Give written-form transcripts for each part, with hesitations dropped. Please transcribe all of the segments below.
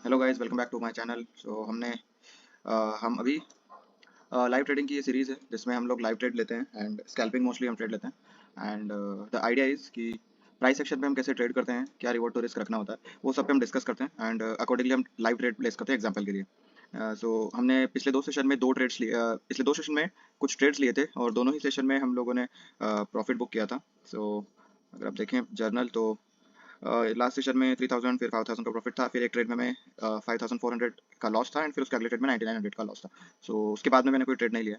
Hello guys, welcome back to my channel. हम अभी live trading की ये सीरीज़ है जिसमें हम लोग लाइव ट्रेड लेते हैं एंड स्कैल्पिंग मोस्टली हम ट्रेड लेते हैं। एंड द आइडिया इज़ कि प्राइस सेक्शन में हम कैसे ट्रेड करते हैं, क्या रिवॉर्ड टू रिस्क रखना होता है, वो सब पे हम डिस्कस करते हैं एंड अकॉर्डिंगली हम लाइव ट्रेड प्लेस करते हैं एग्जाम्पल के लिए। हमने पिछले दो सेशन में पिछले दो सेशन में कुछ ट्रेड्स लिए थे और दोनों ही सेशन में हम लोगों ने प्रॉफिट बुक किया था। अगर आप देखें जर्नल तो लास्ट सेशन में 3000 फिर 5000 का प्रॉफिट था, फिर एक ट्रेड में मैं 5400 का लॉस था एंड फिर उसके अगले ट्रेड में 9900 का लॉस था। उसके बाद में मैंने कोई ट्रेड नहीं लिया।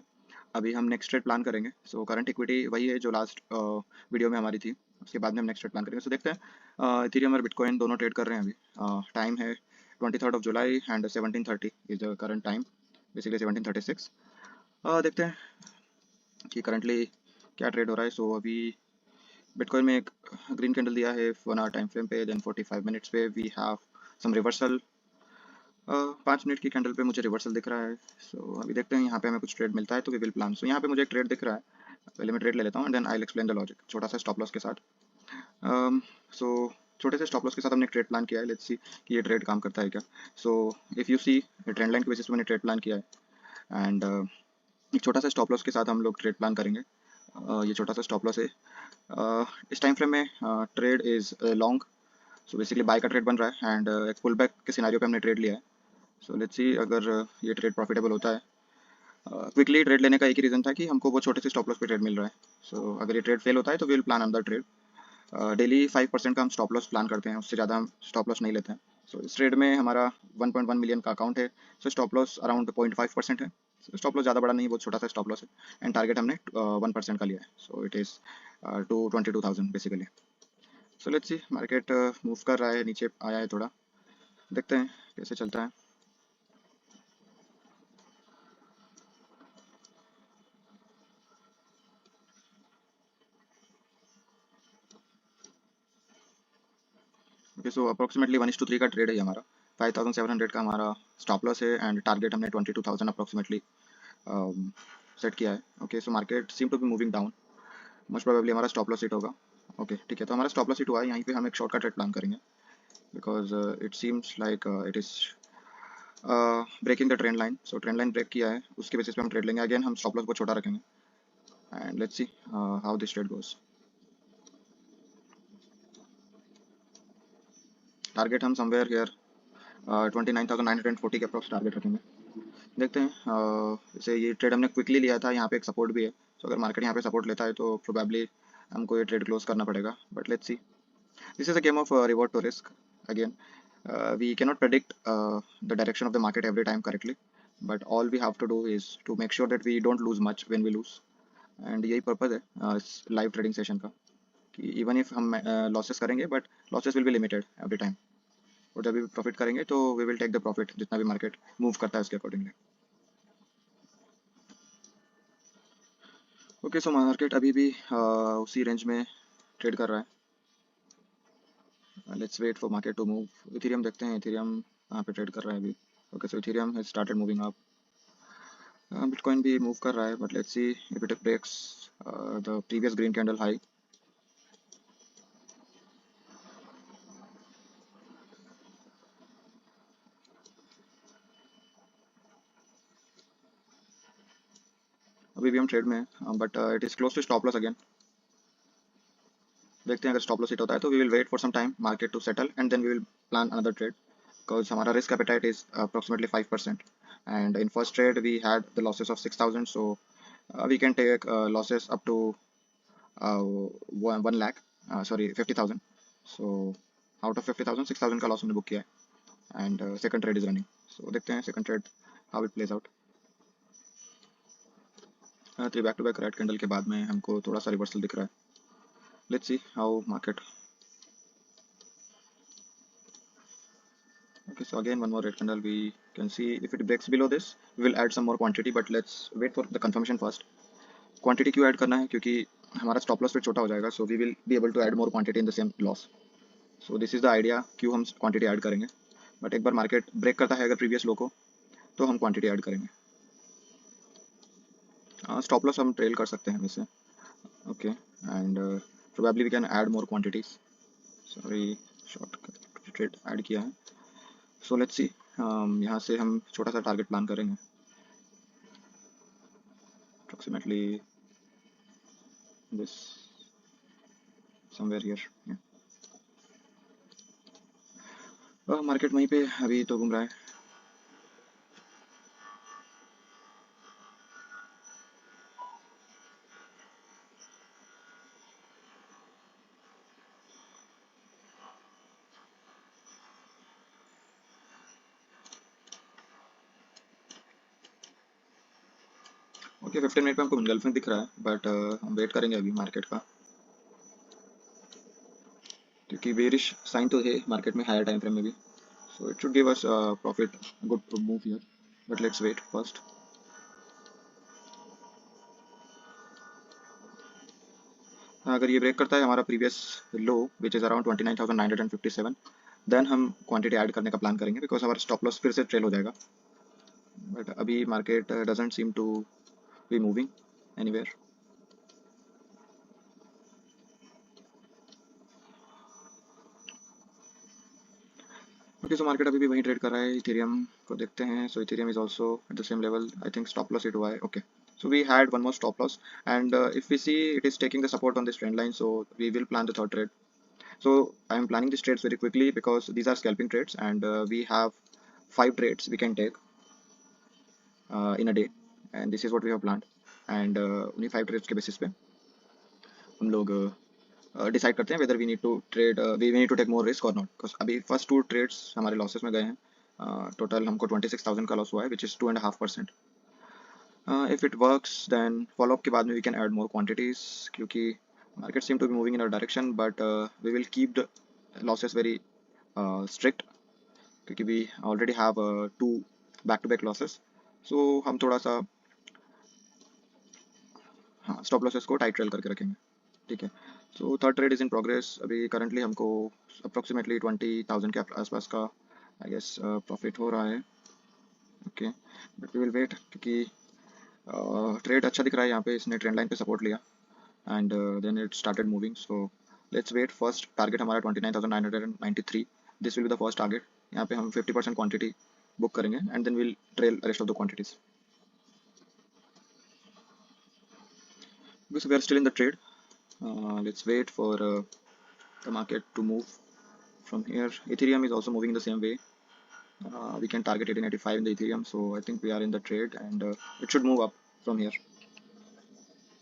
अभी हम नेक्स्ट ट्रेड प्लान करेंगे। करंट इक्विटी वही है जो लास्ट वीडियो में हमारी थी। उसके बाद में हम नेक्स्ट ट्रेड प्लान करेंगे। देखते हैं इथेरियम और बिटकॉइन दोनों ट्रेड कर रहे हैं अभी। टाइम है 23rd of July and 17:30 is the current time, basically 17:36। देखते हैं कि करंटली क्या ट्रेड हो रहा है। अभी बिटकॉइन में एक ग्रीन कैंडल दिया है 1 आवर टाइम फ्रेम पे, देन 45 मिनट्स पे we have some reversal. 5 minute की कैंडल पे मुझे रिवर्सल दिख रहा है। अभी देखते हैं यहाँ पे हमें कुछ ट्रेड मिलता है तो वी विल प्लान। यहाँ पे मुझे एक ट्रेड दिख रहा है, पहले मैं ट्रेड ले लेता हूँ and then I will explain the logic छोटा सा स्टॉप लॉस के साथ। सो छोटे से स्टॉप लॉस के साथ हमने ट्रेड प्लान किया है। लेट्स सी कि ये ट्रेड काम करता है क्या। If you see trend line के बेसिस पे मैंने ट्रेड प्लान किया है एंड एक छोटा सा स्टॉप लॉस के साथ हम लोग ट्रेड प्लान करेंगे। ये छोटा सा स्टॉप लॉस है। इस टाइम फ्रेम में trade is long. Basically bye का ट्रेड बन रहा है एंड एक पुल बैक के सिनारियो पे हमने ट्रेड लिया है। लेट्स सी अगर ये ट्रेड प्रॉफिटेबल होता है। क्विकली ट्रेड लेने का एक ही रीज़न था कि हमको वो छोटे से स्टॉप लॉस पे ट्रेड मिल रहा है। अगर ये ट्रेड फेल होता है तो we will plan another trade. Daily 5% का हम स्टॉप लॉस प्लान करते हैं, उससे ज़्यादा हम स्टॉप लॉस नहीं लेते हैं। इस ट्रेड में हमारा 1.1 मिलियन का अकाउंट है। स्टॉप लॉस अराउंड 0.5% है। स्टॉप लॉस ज़्यादा बड़ा नहीं है, बहुत छोटा सा स्टॉप लॉस है एंड टारगेट हमने 1% का लिया है। It is to 22,000 basically. Let's see market move कर रहा है, नीचे आया है थोड़ा, देखते हैं कैसे चलता है। ओके, अप्रोक्सीमेटली 1:3 का ट्रेड है हमारा। 5700 का हमारा स्टॉप लॉस है एंड टारगेट हमने 22,000 अप्रोक्सीमेटली सेट किया है। Okay, market seem to be moving down. Most probably हमारा स्टॉप लॉस हिट होगा। ओके ठीक है, तो हमारा स्टॉप लॉस हिट हुआ है। यहीं पे हम एक शॉर्ट का ट्रेड प्लान करेंगे because it seems like it is breaking the trend line. Trend line break किया है, उसके बेसिस पे हम ट्रेड लेंगे। अगेन हम स्टॉप लॉस को छोटा रखेंगे and let's see how this trade goes. Target हम समवेयर हियर 29,940 के अप्रॉक्स टारगेट रखेंगे। देखते हैं। जैसे ये ट्रेड हमने क्विकली लिया था, यहाँ पे एक सपोर्ट भी है। अगर मार्केट यहाँ पे सपोर्ट लेता है तो प्रोबेबली हमको ये ट्रेड क्लोज करना पड़ेगा, but let's see. This is a game of reward to risk. Again we cannot predict the direction of the market every time correctly, but all we have to do is to make sure that we don't lose much when we lose. And यही purpose है इस live trading session का कि even if हम losses करेंगे but losses will be limited every time, और जब भी प्रॉफिट करेंगे तो we will take the profit जितना भी मार्केट मूव करता है उसके अकॉर्डिंगली। ओके, मार्केट अभी भी उसी रेंज में ट्रेड कर रहा है। Let's wait for market to move. Ethereum देखते हैं, इथेरियम कहाँ पे ट्रेड कर रहा है अभी। Okay, Ethereum has started moving up. Bitcoin भी मूव कर रहा है, but let's see if it breaks the previous green candle high. अभी भी हम ट्रेड में हैं, but it is close to stop loss again. देखते हैं अगर स्टॉप लॉस हिट होता है तो we will wait for some time market to settle and then we will plan another trade because हमारा risk apatite is approximately 5%। And in first trade we had the losses of 6,000, we can take losses up to 1 lakh, sorry 50,000। so out of 50,000 6,000 का loss हमने book किया है and second trade is running. देखते हैं second trade how it plays out. Three back to back red candle के बाद में हमको थोड़ा सा रिवर्सल दिख रहा है। Let's see how market. Okay, so again one more red candle. We can see if it breaks below this we will add some more quantity, but let's wait for the confirmation first. Quantity क्यों add करना है, क्योंकि हमारा stop loss फिर छोटा हो जाएगा, we will be able to add more quantity in the same loss. This is the idea क्यों हम क्वांटिटी ऐड करेंगे। बट एक बार मार्केट ब्रेक करता है अगर प्रीवियस लो को तो हम क्वांटिटी ऐड करेंगे। स्टॉप लॉस हम ट्रेल कर सकते हैं वैसे। Okay, and probably we can add more quantities. Sorry, short trade add किया है। सो लेट्स सी, यहाँ से हम छोटा सा टारगेट प्लान करेंगे approximately this somewhere here. Market वहीं पे अभी तो घूम रहा है। ओके 15 मिनट में हमको इनगल्फिंग दिख रहा है, बट हम वेट करेंगे अभी मार्केट का, क्योंकि बेरिश साइन तो है मार्केट में हायर टाइम फ्रेम में भी। So it should give us profit, good move here, but let's wait first. अगर ये ब्रेक करता है हमारा previous low which is around 29,957, then हम क्वांटिटी ऐड करने का प्लान करेंगे, बिकॉज हमारा स्टॉप लॉस फिर से ट्रेल हो जाएगा। बट अभी market doesn't seem to be moving anywhere. Okay, so market अभी भी वहीं ट्रेड कर रहा है। इथेरियम को देखते हैं। So Ethereum is also at the same level. I think stop loss hit हुआ है। Okay, so we had one more stop loss, and if we see it is taking the support on this trend line, so we will plan the third trade. So I am planning these trades very quickly because these are scalping trades, and we have 5 trades we can take in a day, and this is what we have planned. And उन्हीं 5 trades के basis पे हम लोग decide करते हैं whether we need to trade, we need to take more risk or not, because अभी first 2 trades हमारे losses में गए हैं। टोटल हमको 26,000 का लॉस हुआ है, which is 2.5%। if it works then follow up के बाद में we can add more quantities, क्योंकि market seem to be moving in our direction, but we will keep the losses very strict, क्योंकि we already have 2 back-to-back losses, so हम थोड़ा सा हाँ stop losses को टाइट ट्रेल करके रखेंगे। ठीक है, so third trade is in progress. अभी करंटली हमको अप्रोक्सीमेटली 20,000 के आसपास का आई गेस प्रॉफिट हो रहा है। Okay, but we will wait, क्योंकि ट्रेड अच्छा दिख रहा है यहाँ पे, इसने ट्रेंड लाइन पे सपोर्ट लिया and then it started moving. So let's wait. First target हमारा 29,993, this will be the first target. यहाँ पे हम 50% क्वांटिटी बुक करेंगे and then will trail rest of the quantities. Because we are still in the trade, let's wait for the market to move from here. Ethereum is also moving the same way. We can target 1885 in the Ethereum, so I think we are in the trade, and it should move up from here.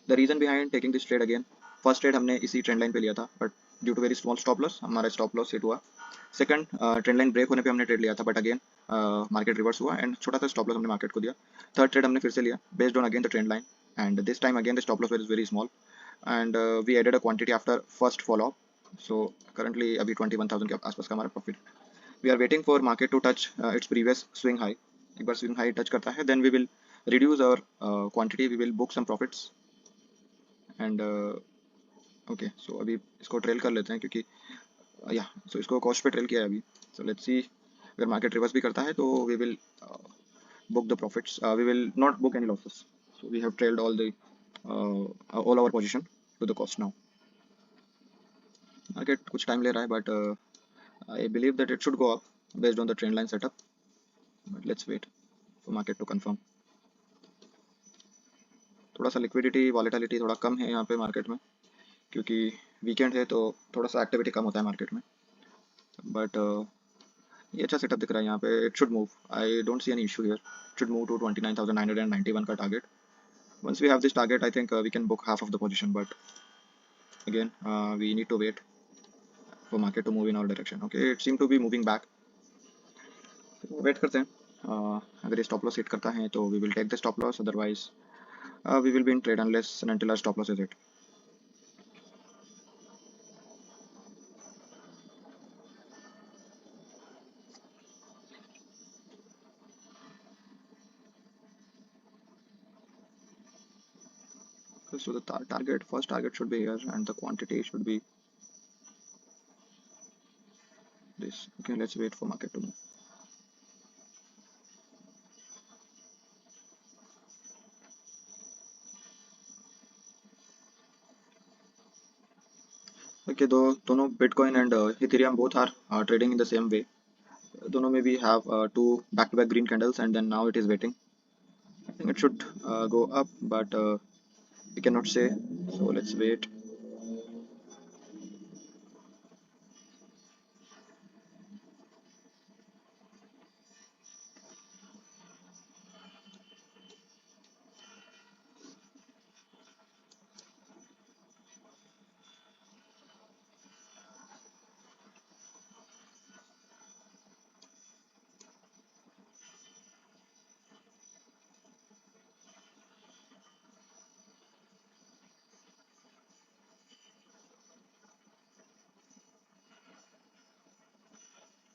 The reason behind taking this trade again, first trade हमने इसी trend line पे लिया था, but due to very small stop loss हमारा stop loss hit हुआ। Second, trend line break होने पे हमने ट्रेड लिया था, बट अगेन मार्केट रिवर्स हुआ एंड छोटा सा स्टॉप लॉस हमने मार्केट को दिया। थर्ड ट्रेड हमने फिर से लिया based on again the trend line, and this time again the stop loss was very small, and we added a quantity after first follow up. So currently अभी 21,000 के आसपास का हमारा profit. we are waiting for market to touch its previous swing high. एक बार swing high touch करता है then we will reduce our quantity, we will book some profits, and okay, so अभी इसको ट्रेल कर लेते हैं, क्योंकि या so इसको कॉस्ट पे ट्रेल किया है अभी। so let's see, अगर मार्केट रिवर्स भी करता है तो we will book the profits, we will not book any losses. So we have trailed all our position to the cost now. Market कुछ टाइम ले रहा है, but I believe that it should go up based on the trend line setup. But let's wait for market to confirm. थोड़ा सा liquidity volatility थोड़ा कम है यहाँ पे मार्केट में, क्योंकि वीकेंड है तो थोड़ा सा एक्टिविटी कम होता है मार्केट में। बट ये अच्छा सेटअप दिख रहा है यहाँ पे। It should move, I don't see any issue here. It should move to 29,991 का target. Once we have this target, I think we can book half of the position, but again we need to wait for market to move in our direction. Okay, it seemed to be moving back. Wait करते हैं, अगर ये stop loss hit करता है तो we will take the stop loss, otherwise we will be in trade unless and until our stop loss is hit. So the first target should be here, and the quantity should be this. Okay, let's wait for market to move. Okay, दोनों Bitcoin and Ethereum both are trading in the same way. दोनों में we have two back-to-back green candles, and then now it is waiting. I think it should go up, but we cannot say. So let's wait.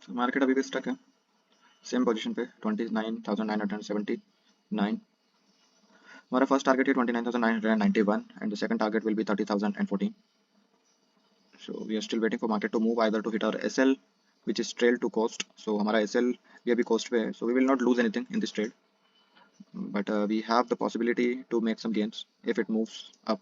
So market अभी भी stuck है same position पे 29,979. हमारा first target है 29,991 and the second target will be 30,014. So we are still waiting for market to move either to hit our SL, which is trail to coast. So हमारा SL भी अभी coast पे है, so we will not lose anything in this trade, but we have the possibility to make some gains if it moves up.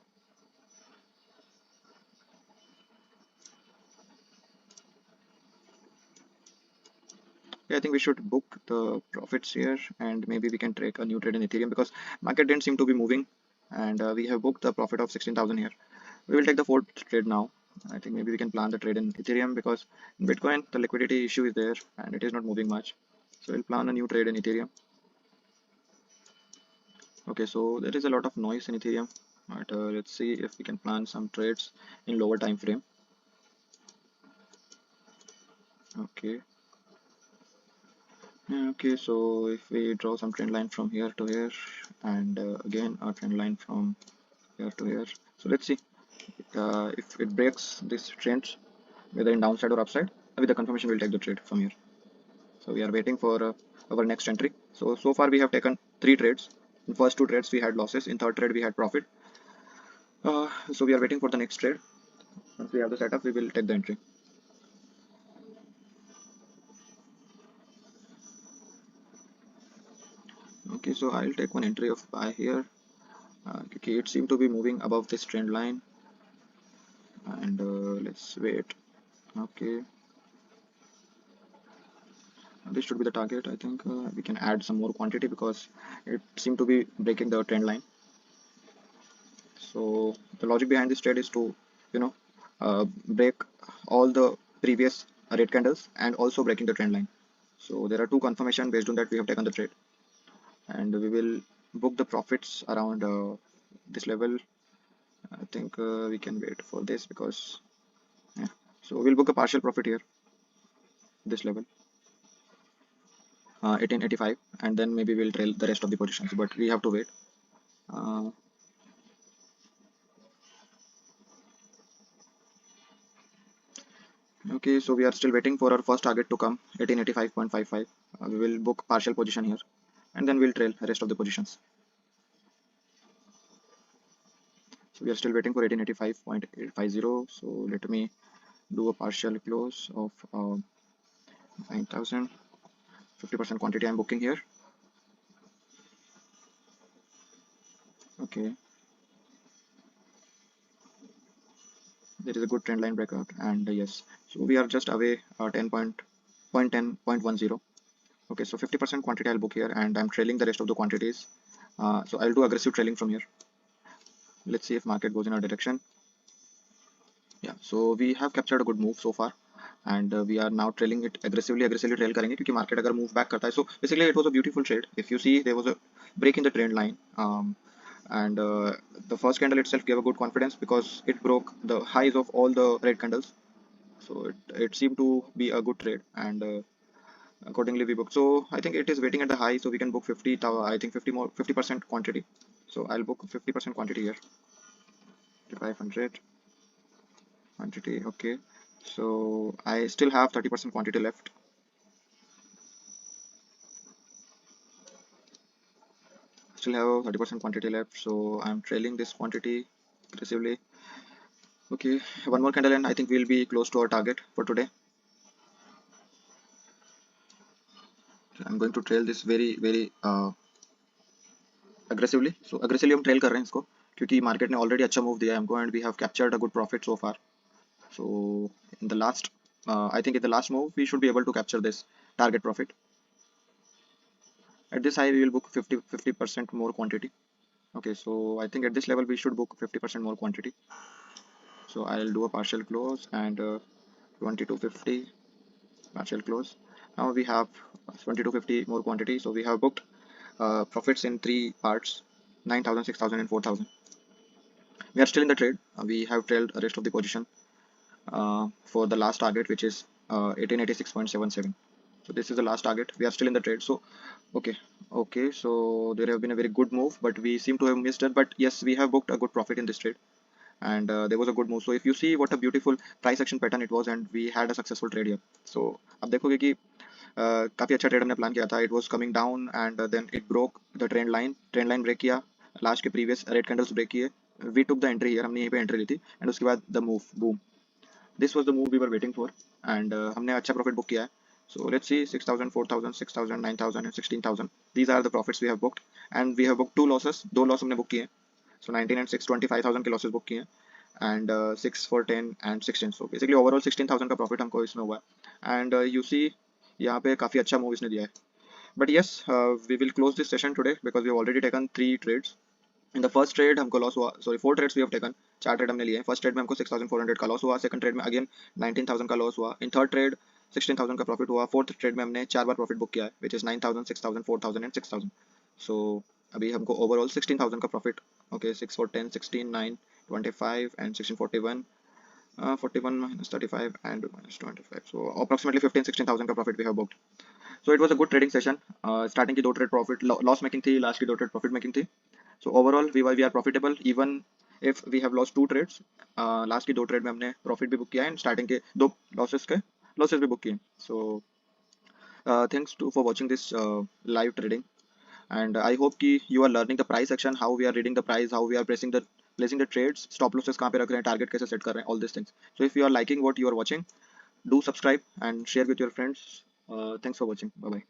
Yeah, I think we should book the profits here, and maybe we can take a new trade in Ethereum because market didn't seem to be moving, and we have booked the profit of 16,000 here. We will take the fourth trade now. I think maybe we can plan the trade in Ethereum because in Bitcoin the liquidity issue is there and it is not moving much. So we'll plan a new trade in Ethereum. Okay, so there is a lot of noise in Ethereum, but let's see if we can plan some trades in lower time frame. Okay. Okay, so if we draw some trend line from here to here, and again a trend line from here to here. So let's see if it breaks this trend, whether in downside or upside. With the confirmation, we'll take the trade from here. So we are waiting for our next entry. So far we have taken 3 trades. In first 2 trades we had losses. In third trade we had profit. So we are waiting for the next trade. Once we have the setup, we will take the entry. Okay, so I'll take one entry of buy here. Okay, it seemed to be moving above this trend line, and let's wait. Okay, this should be the target. I think we can add some more quantity because it seemed to be breaking the trend line. So the logic behind this trade is to, you know, break all the previous red candles and also breaking the trend line. So there are 2 confirmation. Based on that, we have taken the trade, and we will book the profits around this level. I think we can wait for this because yeah. So we'll book a partial profit here, this level, 1885, and then maybe we'll trail the rest of the positions. But we have to wait. Uh, okay, so we are still waiting for our first target to come, 1885.55. We will book partial position here, and then we'll trail the rest of the positions. So we are still waiting for 1885.50. So let me do a partial close of 9,000. 50% quantity I'm booking here. Okay, there is a good trend line breakout, and yes, so we are just away 10.10.10. Okay, so 50% quantity I'll book here, and I'm trailing the rest of the quantities. So I'll do aggressive trailing from here. Let's see if market goes in our direction. Yeah, so we have captured a good move so far, and we are now trailing it aggressively trail करेंगे क्योंकि market अगर move back करता है. So basically it was a beautiful trade. If you see, there was a break in the trend line, and the first candle itself gave a good confidence because it broke the highs of all the red candles. So it seemed to be a good trade, and accordingly we booked. So I think it is waiting at the high, so we can book 50. I think 50% quantity. So I'll book 50% quantity here. 500 quantity. Okay, so I still have 30% quantity left. Still have 30% quantity left, so I'm trailing this quantity aggressively. Okay, one more candle and I think we'll be close to our target for today. I'm going to trail this very aggressively. So aggressively हम trail कर रहे हैं इसको क्योंकि market ने already अच्छा move दिया है हमको, and we have captured a good profit so far. So in the last I think in the last move we should be able to capture this target profit. At this high we will book 50% more quantity. Okay, so I think at this level we should book 50% more quantity. So I'll do a partial close and 2250 partial close. Now we have 2250 more quantity, so we have booked profits in three parts: 9,000, 6,000, and 4,000. We are still in the trade. We have trailed the rest of the position for the last target, which is 1886.77. So this is the last target. We are still in the trade. So okay, so there have been a very good move, but we seem to have missed it. But yes, we have booked a good profit in this trade, and there was a good move. So if you see what a beautiful price action pattern it was, and we had a successful trade here. So अब देखोगे कि काफी अच्छा trade हमने plan किया था. It was coming down and then it broke the trend line break किया, last के previous red candles break किए. We took the entry here, हमने यहीं पे entry ली थी, and उसके बाद the move boom. This was the move we were waiting for, and हमने अच्छा profit book किया है. So let's see 6,000, 4,000, 6,000, 9,000 and 16,000. These are the profits we have booked, and we have booked two losses. दो loss हमने book किए हैं. So 19 and 6, 25,000 के losses book किए हैं, and 6 for 10 and 16. So basically overall 16,000 का profit हमको इसमें हुआ है, and you see यहाँ पे काफी अच्छा move इसने दिया है. But yes, we will close this session today because we have already taken 3 trades. In the first trade हमको लॉस हुआ, sorry 4 trades we have taken, 4 trade हमने लिए हैं. फर्स्ट ट्रेड में हमको 6,400 का लॉस हुआ, सेकंड ट्रेड में अगेन 19,000 का लॉस हुआ, इन थर्ड ट्रेड 16,000 का प्रॉफिट हुआ, फोर्थ ट्रेड में हमने 4 बार प्रॉफिट बुक किया है, विच इज 9,000, 6,000, 4,000 एंड 6,000. सो अभी हमको ओवरऑल 16,000 का profit. Okay, 6 for 10, 16, 9, 25 and 16, 41. 41 minus 35 and minus 25. So approximately 15-16,000 का profit we have booked. So it was a good trading session. Starting की 2 ट्रेड प्रॉफिट लॉस मेकिंग थी, last की 2 trade profit making थी. So overall we are profitable even if we have lost 2 trades. Last की 2 trade में हमने profit भी book किया है, एंड स्टार्टिंग के 2 लॉसेस भी बुक किए. So thanks to for watching this live trading, and I hope कि you are learning the price action, how we are reading the price, how we are placing the trades, stop losses कहाँ पे रख रहे हैं, target कैसे set कर रहे हैं, all these things. So if you are liking what you are watching, do subscribe and share with your friends. Thanks for watching. Bye bye.